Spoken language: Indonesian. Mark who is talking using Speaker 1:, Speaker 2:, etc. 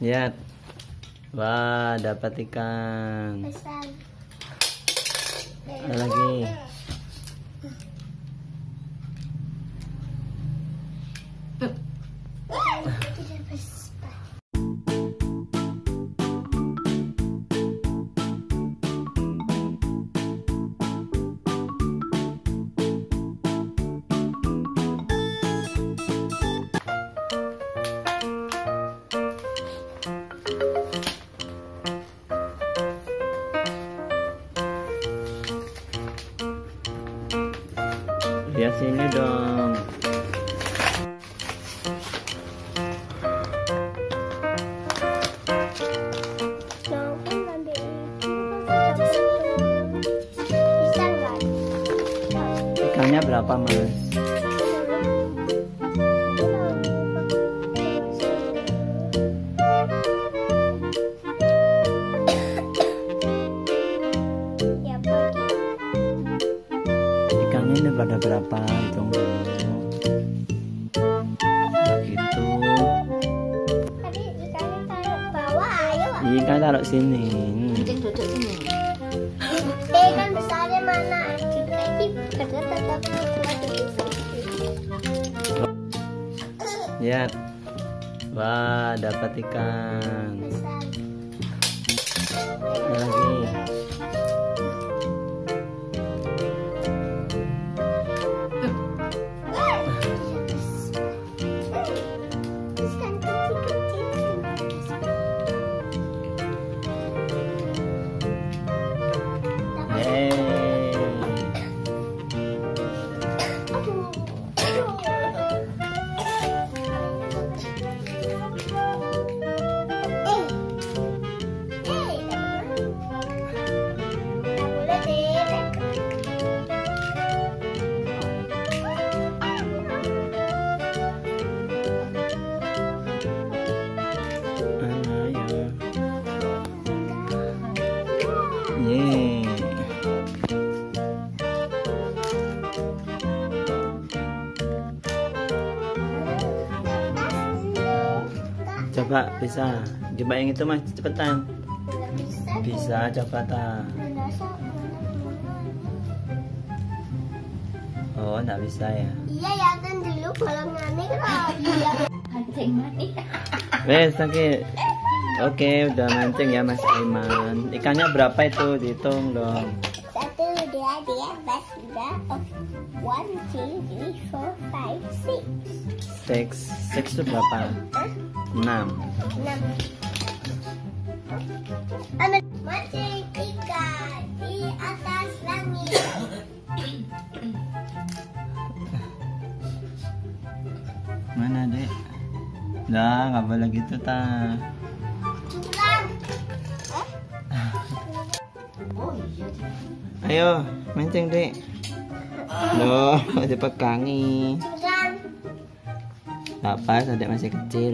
Speaker 1: Lihat. Wah, dapat ikan.
Speaker 2: Besar.
Speaker 1: Ada lagi. Lihat sini dong. Ikannya berapa, Mas? Ikannya ini pada berapa? Hitung dulu. Nah, gitu.
Speaker 2: Tadi ikannya taruh bawah, ayo.
Speaker 1: Ikan taruh sini.
Speaker 3: Mungkin duduk sini.
Speaker 2: Ikan besarnya mana? Jadi kerja tetap kuat.
Speaker 1: Lihat. Wah, dapat ikan.
Speaker 2: Besar.
Speaker 1: Ada lagi. Yeay. Coba bisa. Coba yang itu, Mas, cepetan. Bisa, coba ta. Oh, enggak bisa ya.
Speaker 2: Iya ya, dan dulu golongannya kan iya.
Speaker 3: Pancing mani.
Speaker 1: Wes, sakit. Oke, udah mancing ya, Mas Aiman. Ikannya berapa itu? Dihitung dong.
Speaker 2: 1, 2, 3, 4, 5, 1, 2, 3, 4, 5, 6.
Speaker 1: 6 itu berapa? 6.
Speaker 2: 6. Mancing ikan di atas langit.
Speaker 1: Mana, Dek? Lah, nggak boleh gitu, ta.
Speaker 2: Curang.
Speaker 3: Oh iya.
Speaker 1: Ayo, mancing, Dek. Loh, dipegangi.
Speaker 2: Curang.
Speaker 1: Nggak pas, Adek masih kecil.